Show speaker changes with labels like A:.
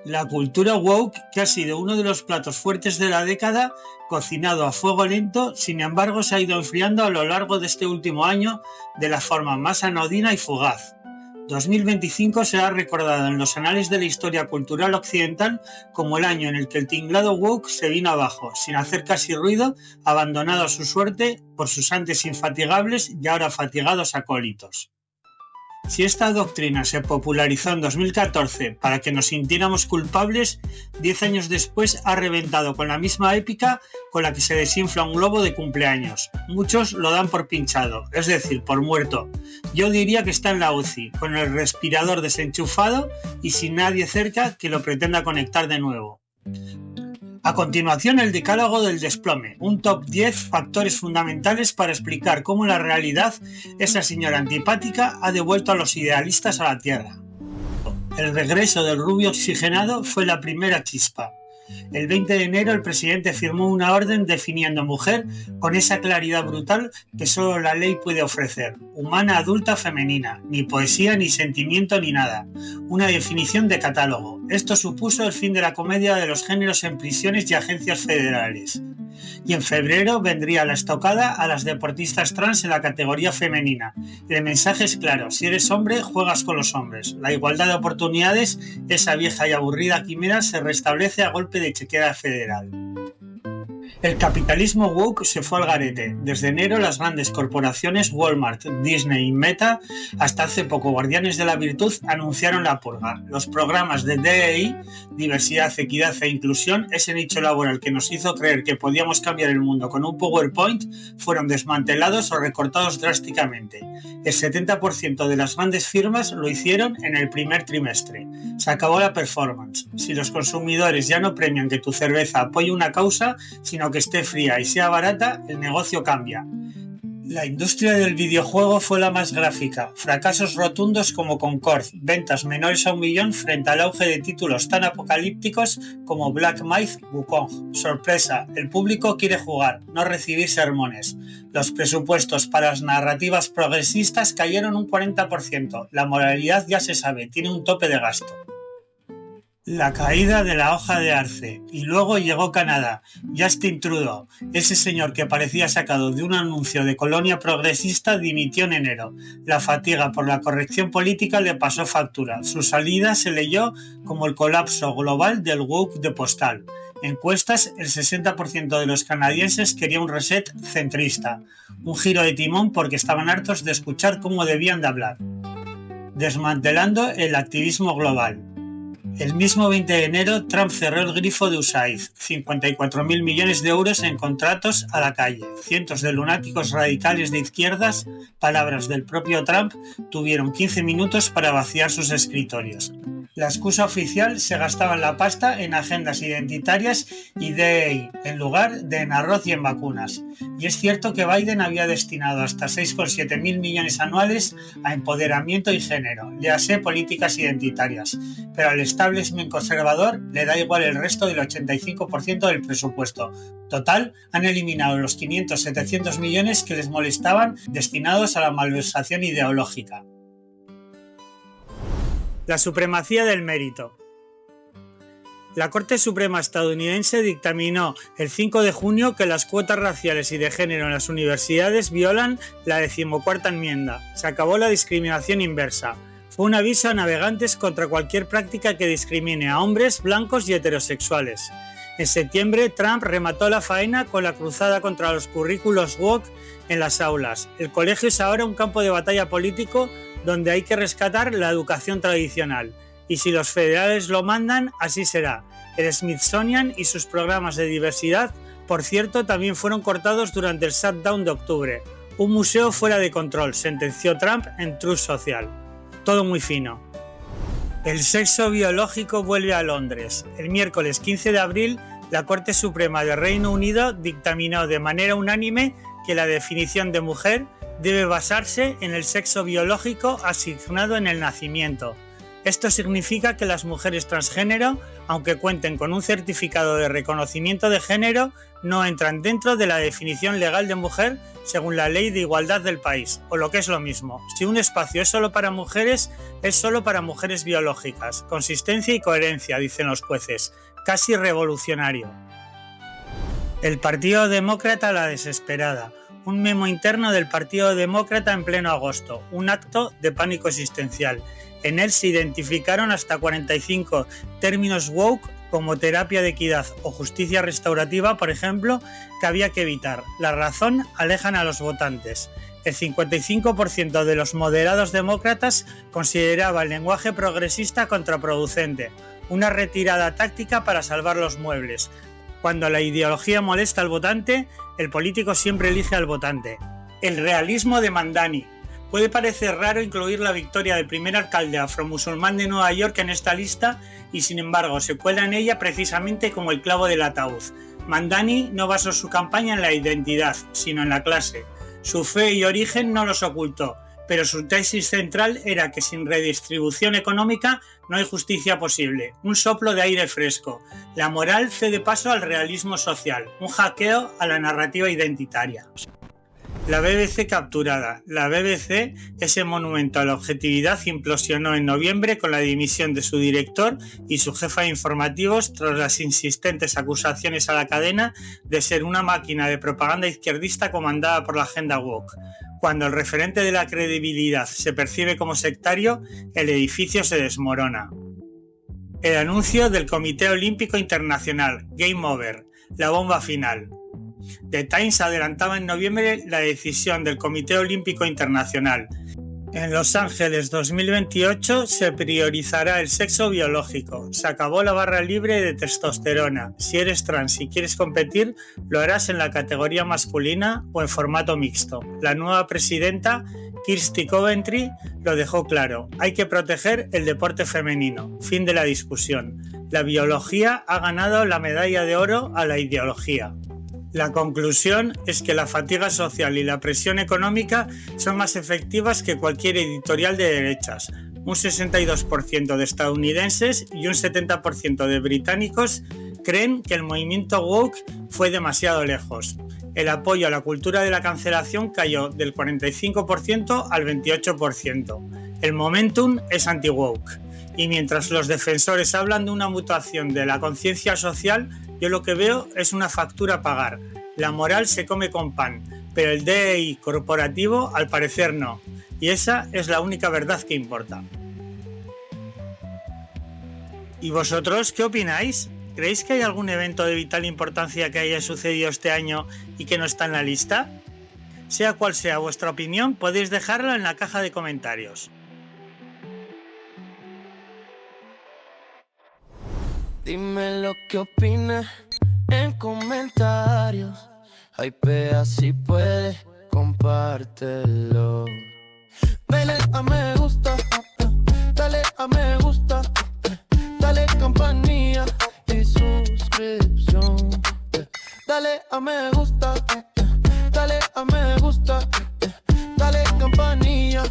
A: La cultura woke, que ha sido uno de los platos fuertes de la década, cocinado a fuego lento, sin embargo se ha ido enfriando a lo largo de este último año de la forma más anodina y fugaz. 2025 será recordado en los anales de la historia cultural occidental como el año en el que el tinglado woke se vino abajo, sin hacer casi ruido, abandonado a su suerte por sus antes infatigables y ahora fatigados acólitos. Si esta doctrina se popularizó en 2014 para que nos sintiéramos culpables, 10 años después ha reventado con la misma épica con la que se desinfla un globo de cumpleaños. Muchos lo dan por pinchado, es decir, por muerto. Yo diría que está en la UCI, con el respirador desenchufado y sin nadie cerca que lo pretenda conectar de nuevo. A continuación, el decálogo del desplome, un top 10 factores fundamentales para explicar cómo la realidad, esa señora antipática, ha devuelto a los idealistas a la tierra. El regreso del rubio oxigenado fue la primera chispa. El 20 de enero el presidente firmó una orden definiendo mujer con esa claridad brutal que solo la ley puede ofrecer, humana, adulta, femenina, ni poesía, ni sentimiento, ni nada. Una definición de catálogo. Esto supuso el fin de la comedia de los géneros en prisiones y agencias federales. Y en febrero vendría la estocada a las deportistas trans en la categoría femenina. El mensaje es claro, si eres hombre, juegas con los hombres. La igualdad de oportunidades, esa vieja y aburrida quimera, se restablece a golpe de chequera federal. El capitalismo woke se fue al garete. Desde enero las grandes corporaciones Walmart, Disney y Meta, hasta hace poco Guardianes de la Virtud, anunciaron la purga. Los programas de DEI, diversidad, equidad e inclusión, ese nicho laboral que nos hizo creer que podíamos cambiar el mundo con un PowerPoint, fueron desmantelados o recortados drásticamente. El 70% de las grandes firmas lo hicieron en el primer trimestre. Se acabó la performance. Si los consumidores ya no premian que tu cerveza apoye una causa, sino que esté fría y sea barata, el negocio cambia. La industria del videojuego fue la más gráfica. Fracasos rotundos como Concord, ventas menores a 1 millón frente al auge de títulos tan apocalípticos como Black Myth, Wukong. Sorpresa, el público quiere jugar, no recibir sermones. Los presupuestos para las narrativas progresistas cayeron un 40%. La moralidad ya se sabe, tiene un tope de gasto. La caída de la hoja de arce. Y luego llegó Canadá. Justin Trudeau, ese señor que parecía sacado de un anuncio de colonia progresista, dimitió en enero. La fatiga por la corrección política le pasó factura. Su salida se leyó como el colapso global del woke de postal. Encuestas, el 60% de los canadienses quería un reset centrista. Un giro de timón porque estaban hartos de escuchar cómo debían de hablar. Desmantelando el activismo global. El mismo 20 de enero, Trump cerró el grifo de USAID, 54.000 millones de euros en contratos a la calle. Cientos de lunáticos radicales de izquierdas, palabras del propio Trump, tuvieron 15 minutos para vaciar sus escritorios. La excusa oficial se gastaba la pasta en agendas identitarias y DEI, en lugar de en arroz y en vacunas. Y es cierto que Biden había destinado hasta 6,7 mil millones anuales a empoderamiento y género, léase políticas identitarias, pero al establishment conservador le da igual el resto del 85% del presupuesto. Total, han eliminado los 500-700 millones que les molestaban destinados a la malversación ideológica. La supremacía del mérito. La Corte Suprema estadounidense dictaminó el 5 de junio que las cuotas raciales y de género en las universidades violan la 14ª enmienda. Se acabó la discriminación inversa. Fue un aviso a navegantes contra cualquier práctica que discrimine a hombres, blancos y heterosexuales. En septiembre, Trump remató la faena con la cruzada contra los currículos woke en las aulas. El colegio es ahora un campo de batalla político donde hay que rescatar la educación tradicional. Y si los federales lo mandan, así será. El Smithsonian y sus programas de diversidad, por cierto, también fueron cortados durante el shutdown de octubre. Un museo fuera de control, sentenció Trump en Truth Social. Todo muy fino. El sexo biológico vuelve a Londres. El miércoles 15 de abril, la Corte Suprema de Reino Unido dictaminó de manera unánime que la definición de mujer debe basarse en el sexo biológico asignado en el nacimiento. Esto significa que las mujeres transgénero, aunque cuenten con un certificado de reconocimiento de género, no entran dentro de la definición legal de mujer según la Ley de Igualdad del país, o lo que es lo mismo, si un espacio es solo para mujeres, es solo para mujeres biológicas. Consistencia y coherencia, dicen los jueces, casi revolucionario. El Partido Demócrata a la desesperada. Un memo interno del Partido Demócrata en pleno agosto, un acto de pánico existencial. En él se identificaron hasta 45 términos woke como terapia de equidad o justicia restaurativa, por ejemplo, que había que evitar. La razón alejan a los votantes. El 55% de los moderados demócratas consideraba el lenguaje progresista contraproducente, una retirada táctica para salvar los muebles. Cuando la ideología molesta al votante, el político siempre elige al votante. El realismo de Mamdani. Puede parecer raro incluir la victoria del primer alcalde afromusulmán de Nueva York en esta lista y sin embargo se cuela en ella precisamente como el clavo del ataúd. Mamdani no basó su campaña en la identidad, sino en la clase. Su fe y origen no los ocultó, pero su tesis central era que sin redistribución económica no hay justicia posible. Un soplo de aire fresco. La moral cede paso al realismo social, un hackeo a la narrativa identitaria. La BBC capturada. La BBC, ese monumento a la objetividad, implosionó en noviembre con la dimisión de su director y su jefa de informativos tras las insistentes acusaciones a la cadena de ser una máquina de propaganda izquierdista comandada por la agenda woke. Cuando el referente de la credibilidad se percibe como sectario, el edificio se desmorona. El anuncio del Comité Olímpico Internacional, Game Over, la bomba final. The Times adelantaba en noviembre la decisión del Comité Olímpico Internacional. En Los Ángeles 2028 se priorizará el sexo biológico. Se acabó la barra libre de testosterona. Si eres trans y quieres competir, lo harás en la categoría masculina o en formato mixto. La nueva presidenta, Kirsty Coventry, lo dejó claro. Hay que proteger el deporte femenino. Fin de la discusión. La biología ha ganado la medalla de oro a la ideología. La conclusión es que la fatiga social y la presión económica son más efectivas que cualquier editorial de derechas. Un 62% de estadounidenses y un 70% de británicos creen que el movimiento woke fue demasiado lejos. El apoyo a la cultura de la cancelación cayó del 45% al 28%. El momentum es anti-woke. Y mientras los defensores hablan de una mutación de la conciencia social, yo lo que veo es una factura a pagar. La moral se come con pan, pero el DEI corporativo al parecer no. Y esa es la única verdad que importa. ¿Y vosotros qué opináis? ¿Creéis que hay algún evento de vital importancia que haya sucedido este año y que no está en la lista? Sea cual sea vuestra opinión, podéis dejarla en la caja de comentarios.
B: Dime lo que opinas en comentarios. Hypea si puedes, compártelo. Dale a me gusta, dale a me gusta, dale campanilla y suscripción. Dale a me gusta, dale a me gusta, dale campanilla